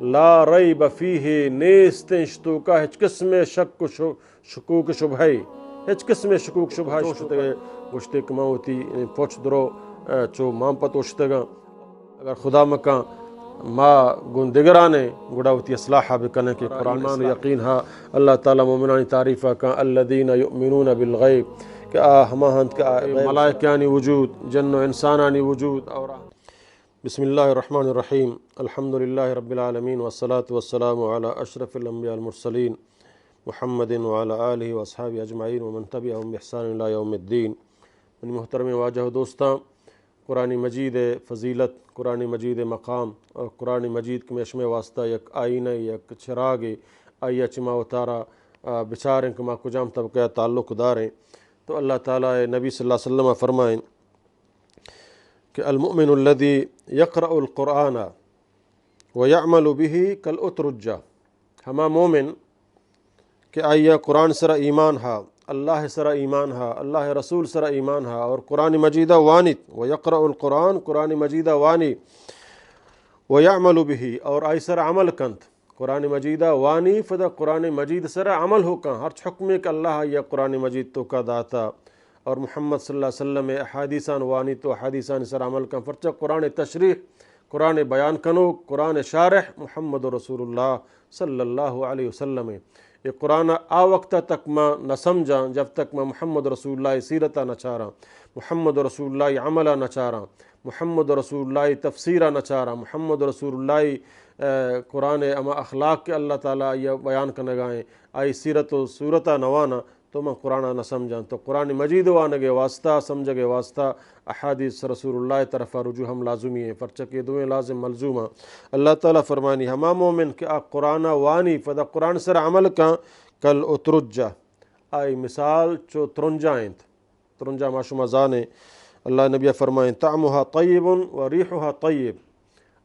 لا ریب فیہ نیستیں شتو کا ہچ قسم شک شکوک شبہی ہچ قسم شکوک شبہ شتگے گوشتے کما ہوتی پوچھ درو چو مام پتو شتگا اگر خدا مکان ما گندگرانے گڑا ہوتی اصلاحہ بکنے کہ قرآن ایمان و یقین ہا اللہ تعالیٰ مومنانی تعریفہ کا الذین یؤمنون بالغیب کہ ہما ہنت کا ملائکانی وجود جن و انسانانی وجود اور بسم اللہ الرحمن الرحیم الحمدللہ رب العالمین والصلاة والسلام علی اشرف الانبیاء المرسلین محمد وعلی آلہ واصحابہ اجمعین ومن تبعہم بإحسان الی یوم الدین۔ من محترم واجہ دوستاں، قرآن مجید فضیلت، قرآن مجید مقام اور قرآن مجید کے میشم واسطہ یک آئینہ یک چراغ آئیہ چما و تارا بچاریں کما کجام طبقہ تعلق داریں۔ تو اللہ تعالیٰ نبی صلی اللہ علیہ وسلم فرمائیں کہ المؤمن الذي يقرأ القرآن ويعمل به كالأترجة، ہما مومن کہ آئیہ قرآن سرا ایمان ہا، اللہ سرا ایمان ہا، اللہ رسول سرا ایمان ہا اور قرآن مجیدہ وانت ويقرأ القرآن قرآن مجیدہ وانی ويعمل به اور آئی سرا عمل کنت قرآن مجیدہ وانی فدا قرآن مجید سرا عمل ہو کن ہر حکم کہ اللہ یا قرآن مجید تو کا داتا اور محمد صلی اللہ علیہ وسلم احادیثان وانی تو احادیثان سر عمل کن فرچہ قرآن تشریح قرآن بیان کنو قرآن شارح محمد رسول اللہ صلی اللہ علیہ وسلم۔ یہ قرآن آ وقت تک ما نہ سمجھا جب تک میں محمد رسول اللہ سیرتہ نہ چارا، محمد رسول اللہ عملہ نہ چارا، محمد رسول اللہ تفسیرہ نہ چارا، محمد رسول اللہ قرآن اما اخلاق کے اللہ تعالیٰ یہ بیان کرنے گائیں آئی سیرت و صورتہ نوانا تو میں قرآن نہ سمجھاں۔ تو قرآن مجید وانگے واسطہ سمجھ گے واسطہ احادیث رسول اللہ طرف رجوع ہم لازمی ہیں، فرچہ دوئیں لازم ملزومہ۔ اللہ تعالیٰ فرمانی ہما مومن کہ قرآن وانی فدا قرآن سر عمل کا کل اترجہ آئی مثال چو ترنجائیں ترنجا معشومہ زانے اللہ نبی فرمائیں طعمها طیب و ریحها طیب،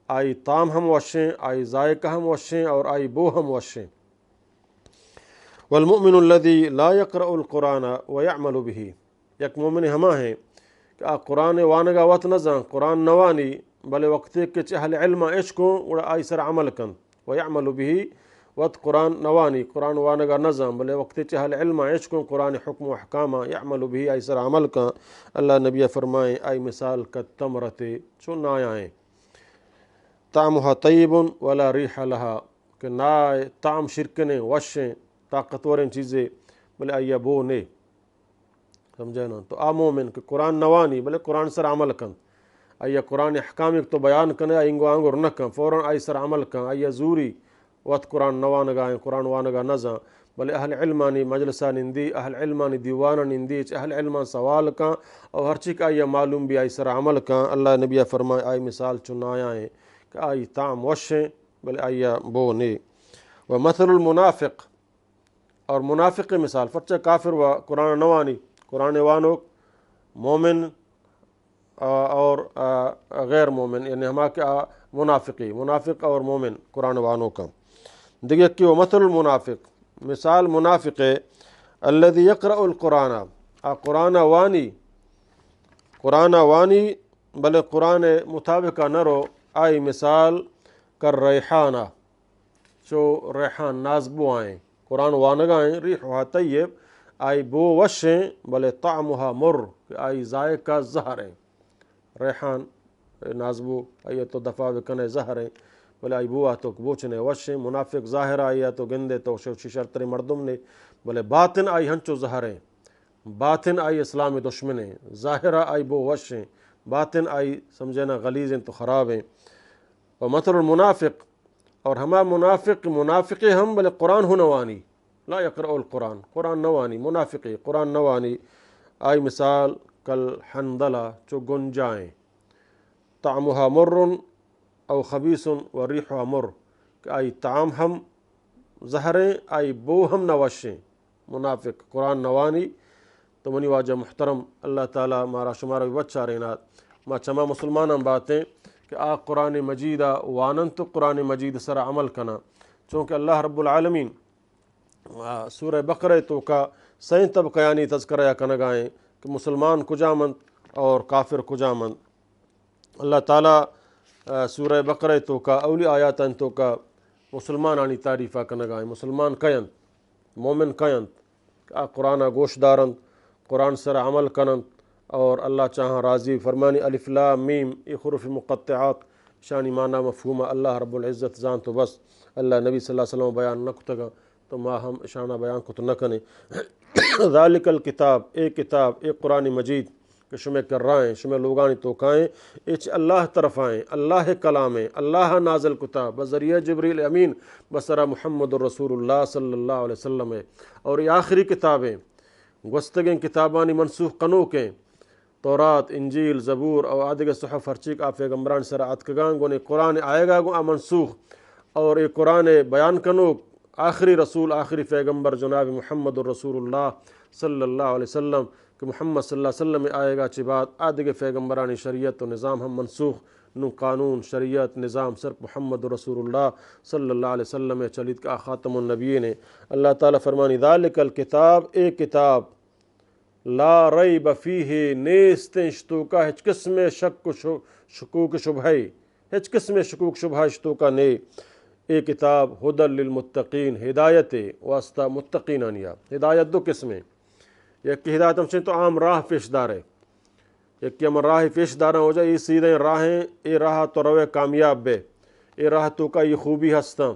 آئی طعم ہم وشیں آئی ذائقہ ہم وشیں اور آئی بو ہم وشیں۔ والمؤمن الذي لا يقرأ القرآن ويعمل به، یک مومن ہما ہیں کہ قرآن وانگا وط نزاں قرآن نوانی بلے وقتے کہ اہل علم عشقوں وڑا آئی سر عمل کن ويعمل به وط قرآن نوانی قرآن وانگا نزاں بلے وقتے اہل علم عشقوں قرآن حکم و احکامہ يعمل به آئی سر عمل کن اللہ نبی فرمائیں آئی مثال کا تمرت چو نایائیں طعمها طیب ولا ریح لها کہ نائے طعم شرکنے وشیں طاقتوریں چیزیں بلے آئیہ بو نے سمجھے نا۔ تو مومن کہ قرآن نوانی بلے قرآن سر عمل کن آئیہ قرآن احکام ایک تو بیان کنے آئینگو آنگو رنکن فوراً آئی سر عمل کن آئیہ زوری وقت قرآن نوانگائیں قرآن وانگا نزاں بلے اہل علمانی مجلسان اندی اہل علمانی دیوانان اندی اہل علمان سوال کن اور ہر چیک آئیہ معلوم بھی آئی سر عمل کن اللہ نبی فرمائے آئی مثال چنایائیں کہ آئی طعم وشیں بلے آئیہ بو نے۔ ومثل المنافق اور منافق مثال فرچہ کافر و قرآن نوانی قرآن وانو مومن اور غیر مومن یعنی ہما کہ منافقی منافق اور مومن قرآن وانو کا دیکھیں کہ ومثل المنافق مثال منافق الذي يقرأ القرآن قرآن وانی بلے قرآن مطابقہ نرو آئی مثال کر ریحانہ چو ریحان نازبو آئیں قرآن وانگائیں ریحها طیب آئی بو وشیں بلے طعمها مر کہ آئی ذائقہ زہریں ریحان نازبو آئی تو دفاع کنے زہریں بلے آئی بو آتو بوچنے وشیں۔ منافق ظاہر آئی تو گندے تو شرطری مردم نے بلے باطن آئی ہنچو زہریں باطن آئی اسلام دشمنیں ظاہرہ آئی بو وشیں باطن آئی سمجھنا غلیظیں تو خرابیں۔ ومثل المنافق اور ہما منافق ہم بلے قرآن ہو نوانی لا يقرأ القرآن قرآن نوانی منافقی قرآن نوانی آئی مثال کل حنظلہ چو گنجائیں طعمها مر او خبیث و ریحها مر کہ آئی طعم ہم زہریں آئی بو ہم نوشیں منافق قرآن نوانی۔ تو منی واجہ محترم اللہ تعالیٰ مارا شمارا بھی بچا رہنات ما چما مسلمان باتیں کہ قرآن مجیدہ وانن تو قرآن مجید سر عمل کنا چونکہ اللہ رب العالمین سورہ بقرہ تو کا سین طبقیانی تذکرہ کنگائیں کہ مسلمان کجامند اور کافر کجامند۔ اللہ تعالیٰ سورہ بقرہ تو کا اولی آیاتن تو کا مسلمانانی تعریفہ کنگائیں مسلمان کینت مومن کینت قرآن گوش دارند قرآن سر عمل کنند اور اللہ چاہاں راضی فرمانی الف لام میم یہ حروف مقطعات شانی معنی مفہومہ اللہ رب العزت زان تو بس اللہ نبی صلی اللہ علیہ وسلم بیان نہ کتگا تو ما ہم شانہ بیان کت نہ کنے ذالک الکتاب اے کتاب اے قرآن مجید کہ شمع کر رائیں شمع لوگانی توکائیں اچ اللہ طرف آئیں اللہ کلامیں اللہ نازل کتاب بذریعہ جبریل امین بسرا محمد الرسول اللہ صلی اللہ علیہ وسلم اور یہ آخری کتابیں گوستگیں کتابانی منسوخ قنوکیں تورات انجیل زبور اور آدھگ صحف ہرچیک آپ پیغمبران سر آتکگان گونے قرآن آئے گا گو منسوخ اور یہ قرآن بیان کنوک آخری رسول آخری پیغمبر جناب محمد الرسول اللہ صلی اللہ علیہ وسلم کہ محمد صلی اللہ علیہ وسلم آئے گا چی بات آدھگ پیغمبرانی شریعت و نظام ہم منسوخ نو قانون شریعت نظام صرف محمد رسول اللہ صلی اللہ علیہ وسلم چلید کا خاتم النبیین نے اللہ تعالیٰ فرمانی ذالک الکتاب اے کتاب لا ریب فیہ نیستیں شتو کا ہچ قسم شک شکوک شبہی ہچ قسم شکوک شبہ شتو کا نے اے کتاب ہدی للمتقین ہدایت واسطہ متقین آنیا ہدایت دو قسمیں یک کی ہدایت ہم سے تو عام راہ پیشدار ہے یک کی ہم راہ پیشدار ہو جائے یہ سیدھیں راہیں اے راہ تو روے کامیاب بے اے راہ تو کا یہ خوبی ہستاں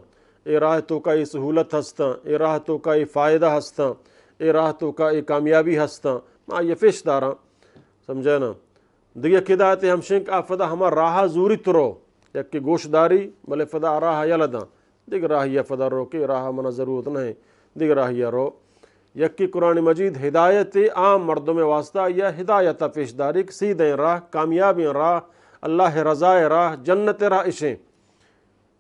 اے راہ تو کا یہ سہولت ہستاں اے راہ تو کا یہ فائدہ ہستاں اے راہ تو کا یہ کامیابی ہستاں ماں یہ پیشداراں سمجھے نا دیکھ ہدایت ہم شنک آ فدا ہمارا راہ زوری ترو یک کی گوش داری بلے فدا راہ یلداں دیکھ راہ یا فدا رو کہ راہ منا ضرورت نہیں دیکھ راہ یا رو یک کی قرآن مجید ہدایت عام مردوں میں واسطہ یا ہدایت پیشداری سیدھیں راہ کامیابی راہ اللہ رضا راہ جنت راہ اشیں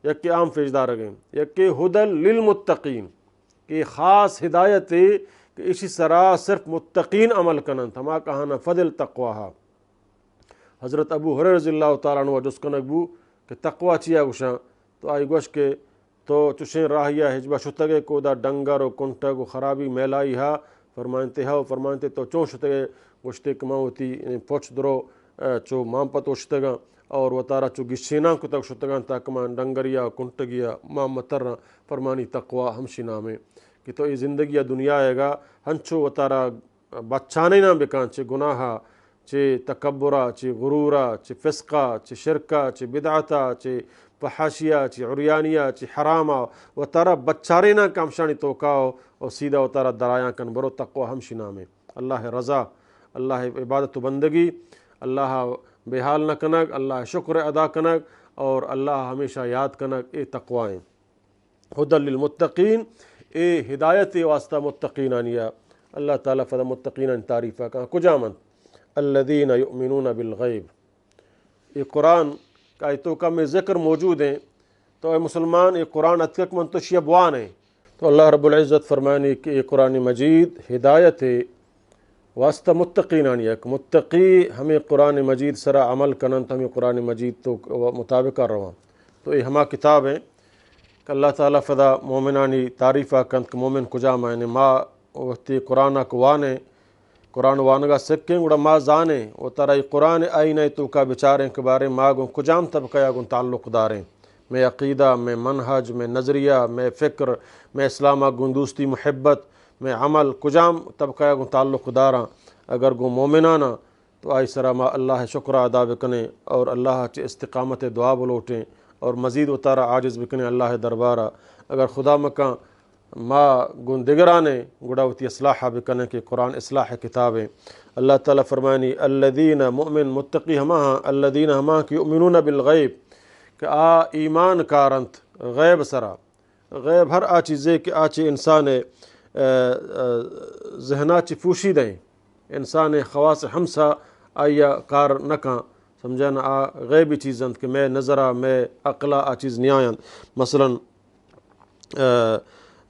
یک کی عام پیشدار گئیں یک کی ہدی للمتقین کہ خاص ہدایت کہ اسی سرا صرف متقین عمل کنن ہما کہانا فضل تقواہا حضرت ابو ہریرہ رضی اللہ تعالیٰ عنہ جس کنک بو کہ تقوی چیا گوشاں تو آئی گوش کے تو چشیں راہیا ہجبہ شتگے کو دا ڈنگر و کنٹگ و خرابی میلائی ہا فرمانتے ہا و فرمانتے تو چون شتگے گوشتے کماوتی پوچھ درو چو مام پتو شتگا اور وہ تارا چو گشینا کو تک شتگان تاکمان ڈنگریا کنٹگیا مام متر فرمانی تقوی ہمشی نامے کہ تو یہ زندگی دنیا آئے گا ہنچو و تارا بچانے نہ بکان چے گناہا چے تکبرہ چے غرورہ چے فسقہ چے شرکہ چے بدعتہ چے فحاشیہ چے عریانیہ چے حرامہ و تارا بچارے نہ کامشانی توکاؤ اور سیدھا و تارا درایاں کن برو تقوی ہمشی نامے اللہ رضا اللہ عبادت و بندگی اللہ بے حال نہ کنگ اللہ شکر ادا کنگ اور اللہ ہمیشہ یاد کنگ اے تقوائیں ہدی للمتقین اے ہدایت واسطہ متقین آنیا اللہ تعالیٰ فدا متقین تعریفہ کہاں کجامن الذین یؤمنون بالغیب یہ قرآن کا آیتوں کا میں ذکر موجود ہیں تو اے مسلمان یہ قرآن اتکک منتشی ابوان ہیں تو اللہ رب العزت فرمانی کہ یہ قرآن مجید ہدایت واسطہ متقین آنیا کہ متقی ہمیں قرآن مجید سرا عمل کنن تو ہمیں قرآن مجید تو مطابق کر رہا تو یہ ہما کتاب ہیں کہ اللہ تعالیٰ فدا مومنانی تعریفہ کند کہ مومن کجا معنی ما وقتی قرآن اکوانے قرآن وانگا سکیں گوڑا ما زانے و ترائی قرآن آئینے تو کا بچاریں کے بارے ما گوں کجام طبقہ گوں تعلق داریں میں عقیدہ میں منہج میں نظریہ میں فکر میں اسلامہ گوں دوستی محبت میں عمل کجام طبقہ گوں تعلق داراں اگر گوں مومنانا تو آئی سرا ما اللہ شکر ادا بکنے اور اللہ چے استقامت دعا بلوٹیں اور مزید اتارا عاجز بکنے اللہ دربارہ اگر خدا مکان ما گندگرانے گڑاوتی اصلاح بکنے کہ قرآن اصلاح کتابیں اللہ تعالیٰ فرمانی الذین مؤمن متقی ہما الذین ہما کی یؤمنون بالغیب کہ آ ایمان کارنت غیب سرا غیب ہر آ چیزے کہ آچے انسان ذہنا چی فوشی دیں انسان خواص ہمسا آیا کار نکاں سمجھانا آ غیبی چیزند کہ میں نظرہ میں عقلہ آ چیز نیایند مثلا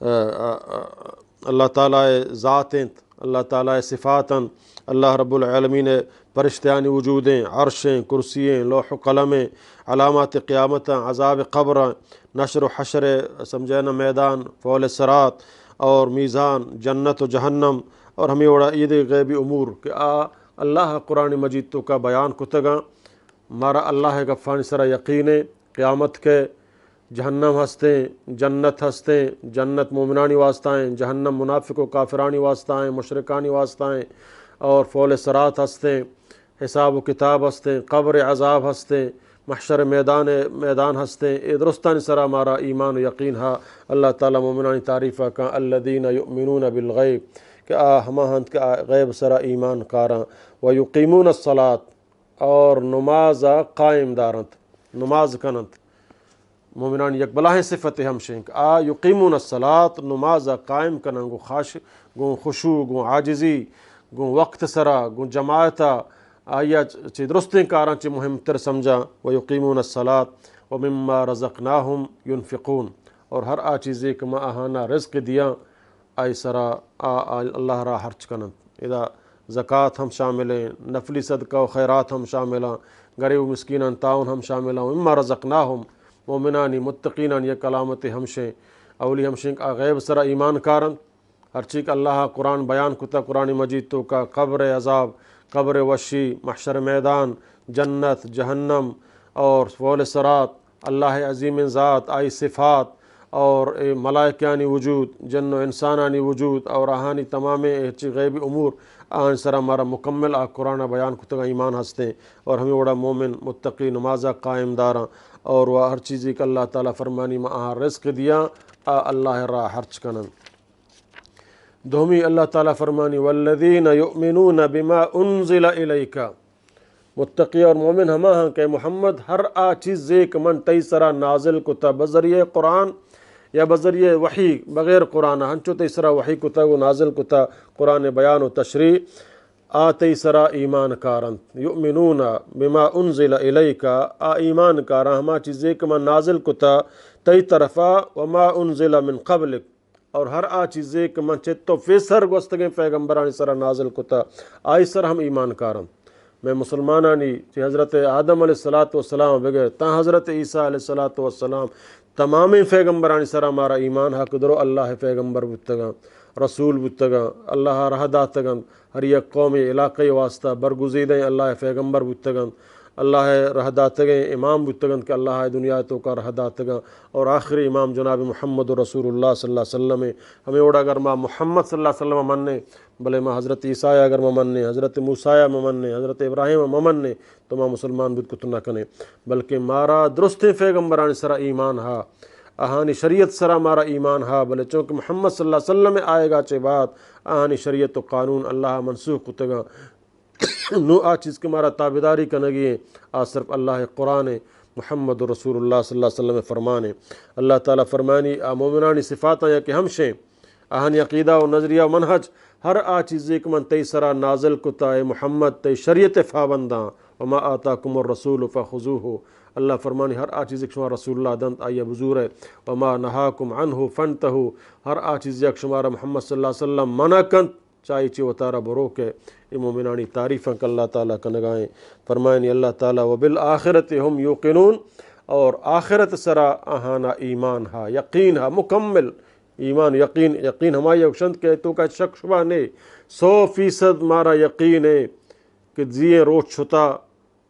اللہ تعالیٰ ذاتیں اللہ تعالیٰ صفاتاً اللہ رب العالمین پرشتیانی وجودیں عرشیں کرسییں لوح و قلمیں علامات قیامتاں عذاب قبر نشر و حشر سمجھانا میدان فول صراط اور میزان جنت و جہنم اور ہمیں وڑا عید غیبی امور کہ اللہ قرآن مجید تو کا بیان کتگاں مارا اللہ غفان سرا یقین قیامت کے جہنم ہستیں جنت ہستیں، جنت مومنانی واسطائیں، جہنم منافق و کافرانی واسطائیں مشرکانی واسطائیں، اور فول سرات ہستیں، حساب و کتاب ہستیں، قبر عذاب ہستیں، محشر میدان ہستیں. اے درستانی سرا مارا ایمان و یقین ہا اللہ تعالیٰ مومنانی تعریفہ کا الذین یؤمنون بالغیب کہ ہما ہنت کہ غیب سرا ایمان کاراں و یقیمون الصلاۃ اور نماز قائم دارنت نماز کننت. مومنان یک بلاہیں صفت ہمشیں کہ یقیمون الصلاۃ نماز قائم کنن گو خشوع گو عاجزی گو وقت سرا گو جماعتا آیا چی درستیں کاراں چی مہم تر سمجھا. و یقیمون الصلاۃ و مما رزقناہم ینفقون اور ہر چیزے کہ ما آہانا رزق دیا آئی سرا اللہ را خرچ کنن. اذا زکوٰۃ ہم شامل ہیں، نفلی صدقہ و خیرات ہم شامل ہیں، غریب و مسکینان تعاون ہم شامل ہیں. مما رزقناہم مومنانی متقینان یہ کلامت ہمشیں اولی ہمشیں کہ غیب سرا ایمان کارن ہر چیز اللہ قرآن بیان کتا قرآن مجید تو کا قبر عذاب، قبر وشی، محشر میدان، جنت، جہنم اور فول سرات، اللہ عظیم ذات آئی صفات اور ملائکانی وجود، جن و انسانانی وجود اور آہانی تمام غیبی امور آن سرا ہمارا مکمل قرآن بیان کتا ایمان ہستے اور ہمیں وڑا مومن متقی نمازہ قائم داراں اور وہ ہر چیزی کہ اللہ تعالیٰ فرمانی ما رزق دیا اللہ را خرچ کنن. دومی اللہ تعالیٰ فرمانی والذین یؤمنون بما انزل الیک متقی اور مومن ہما ہاں کہ محمد ہر چیز ایک من تی سرا نازل کتا بذریعہ قرآن یا بذریعہ وحی بغیر قرآن ہنچو تی سرا وحی کتا و نازل کتا قرآن بیان و تشریح تی سرا ایمان کارن. یؤمنون بما انزل الیک ایمان کارن ہما چیز ایک من نازل کتا تی طرفا وما انزل من قبلک اور ہر چیزے کہ من چتو فیسر گوستگیں پیغمبرانی سرا نازل کتا آئی سر ہم ایمان کارم. میں مسلمانانی چی حضرت آدم علیہ السلام بغیر تا حضرت عیسیٰ علیہ السلام تمام پیغمبرانی سرا ہمارا ایمان حق درو اللہ پیغمبر بتگا رسول بتگا اللہ رہ داتگن ہر یک قومی علاقے واسطہ برگزیدیں اللہ پیغمبر بتگن اللہ رہ داتگیں امام بتگن کہ اللہ دنیا تو کا رہ داتگا اور آخری امام جناب محمد رسول اللہ صلی اللہ علیہ وسلم ہمیں اوڑا اگر ما محمد صلی اللہ علیہ وسلم مننے بلے ما حضرت عیسیٰ اگر ما مننے حضرت موسیٰ ما مننے حضرت ابراہیم ما مننے تو ما مسلمان بود کت نہ کنے بلکہ مارا درست پیغمبران سرا ایمان ہا آہانی شریعت سرا مارا ایمان ہا بلے چونکہ محمد صلی اللہ علیہ وسلم آئے گا چے بعد آہانی شریعت و قانون اللہ منسوخ کتگا نو چیز کے مارا تابداری کنگی ہے صرف اللہ قرآن محمد رسول اللہ صلی اللہ علیہ وسلم فرمانے. اللہ تعالیٰ فرمانی مومنانی صفاتاں یا کہ ہمشیں آہانی عقیدہ و نظریہ و منہج ہر چیز ایک من تی سرا نازل کتا ہے محمد تی شریعت فابنداں وما آتاکم الرسول فخذوہ. اللہ فرمانی ہر چیز ایک شمار رسول اللہ دنت آئیے بزور ہے وما نہاکم عنہ فانتہو ہر چیز ایک شمار محمد صلی اللہ علیہ وسلم منع کنت چاہی چی وطارہ بروک ہے. یہ مومنانی تعریفیں کہ اللہ تعالیٰ کا نگائیں فرمائنی اللہ تعالیٰ وبالآخرت ہم یوقنون اور آخرت سرا آہانا ایمان ہا یقین ہا مکمل ایمان یقین ہماری اکشند کہ تو کا شک شبہ نہیں 100% مارا یقین ہے کہ زیے روش چھتا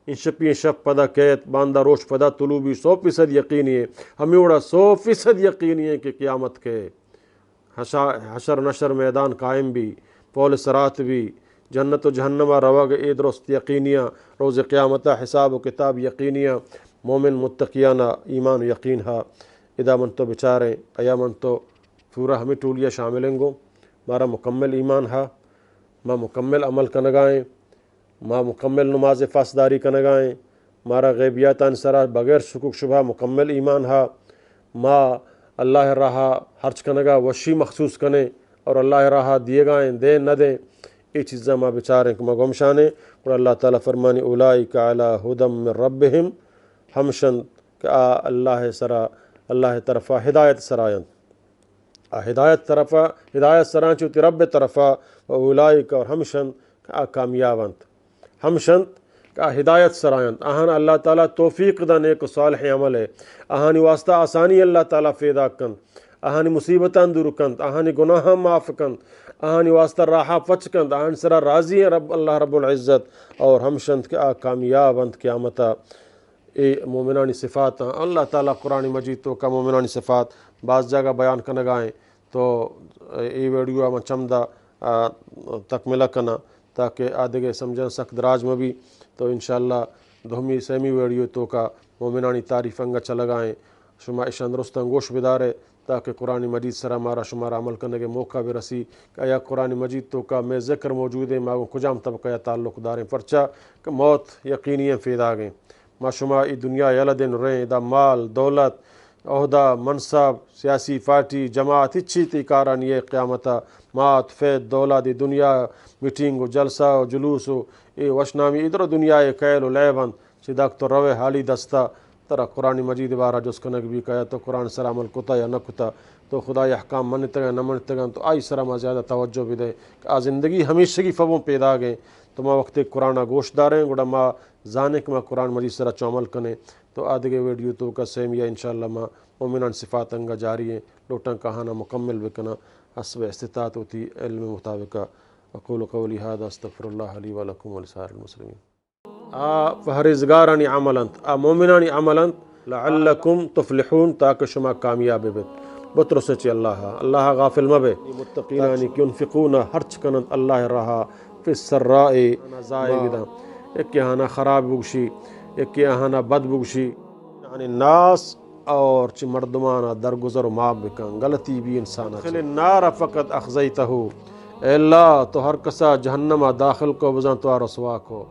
ان شپی شپ پدا کہت باندہ روش پدا طلوبی 100% یقینی ہے. ہمیں اوڑا 100% یقینی ہے کہ قیامت کے حشر نشر میدان قائم بھی پول سرات بھی جنت و جہنم رواگ اے درست یقینیہ روز قیامتہ حساب و کتاب یقینیہ مومن متقیانہ ایمان و یقین ہا. ادا من تو بچاریں ایا من تو پورا ہمیں ٹولیا شاملیں گو مارا مکمل ایمان ہا ما مکمل عمل کنگائیں ما مکمل نماز فاسداری کنگائیں مارا غیبیات انسرا بغیر شکوک شبہ مکمل ایمان ہا ما اللہ راہا خرچ کنگا وشی مخصوص کنے اور اللہ راہا دیے گائیں دیں نہ دیں یہ چیزیں ما بچاریں کہ ما گمشانے اور اللہ تعالیٰ فرمانی اولئک علی ھدی من ربہم ہمشن کہ اللہ سرا اللہ طرفا ہدایت سرائن ہدایت طرفا ہدایت سرائن چوتی رب طرفا اولئک اور ہمشن کامیابنت ہمشن کہ ہدایت سرائن آہن اللہ تعالیٰ توفیق دا نیک و صالح عمل ہے آہانی واسطہ آسانی اللہ تعالیٰ فیدا کن آہانی مصیبتاں دور کند آہانی گناہ معاف کند آہانی واسطہ راحہ پچ کند آہن سرا راضی ہے اللہ رب العزت اور ہمشند کہ کامیاب انت قیامتا. اے مومنانی صفات اللہ تعالیٰ قرآن مجید تو کا مومنانی صفات بعض جگہ بیان کرنا گائیں تو ای ویڈیو میں چمدہ تکملہ کنا تاکہ آدھگے سمجھن سخت دراج میں بھی تو انشاءاللہ دھومی سیمی ویڈیو تو کا مومنانی تعریف انگا چلگائیں شما اشان درست گوش بدارے تاکہ قرآن مجید سرا مارا شمارا عمل کرنے کے موقع بھی رسی کہ یا قرآن مجید تو کا میں ذکر موجود ہے ماں کجام طبقہ یا تعلق داریں پرچا کہ موت یقینی فیدا گئیں ما شما ای دنیا یلدن رہیں دا مال دولت عہدہ منصب سیاسی پارٹی جماعت اچھی تی کاران یہ قیامتا مات فید دولت دنیا میٹنگ و جلسہ و جلوس و اے وشنامی ادھر دنیا کیل و لیبند صدق تو روے حالی دستا ترا قرآن مجید بارہ جس کنک بھی کہا تو قرآن سر عمل کتا یا نہ کتا تو خدا احکام منتے گئے نہ منتے گئے تو آئی سرا ما زیادہ توجہ بھی دے کہ آ زندگی ہمیشگی فبوں پیدا گئے تو ما وقت قرآن گوشت داریں گوڑا ما زانے کہ ما قرآن مجید سرا چو عمل کنے تو آدھگے ویڈیو تو کا سیم یا انشاءاللہ ما مومنان صفات انگا جاری ہیں لوٹن کہانا مکمل بکنا حسب استطاعت ہوتی علم مطابقہ اقول قولی هذا استغفر الله لي ولكم ولسائر المسلمين فہرزگارانی عملند مومنانی عملند لعلکم تفلحون تاکہ شما کامیاب بت بطر سچی اللہ غافل مبے متقینانی کی انفقون ہرچ کنند اللہ رہا فی السراء زائدہ ایک یہانا خراب بگشی ایک یہانا بد بگشی یعنی ناس اور چی مردمانا درگزر و معاب بکن غلطی بھی انسانا خل النار فقط اخزیتہو اے اللہ تو ہر کسا جہنمہ داخل کو بزن تو رسوا کو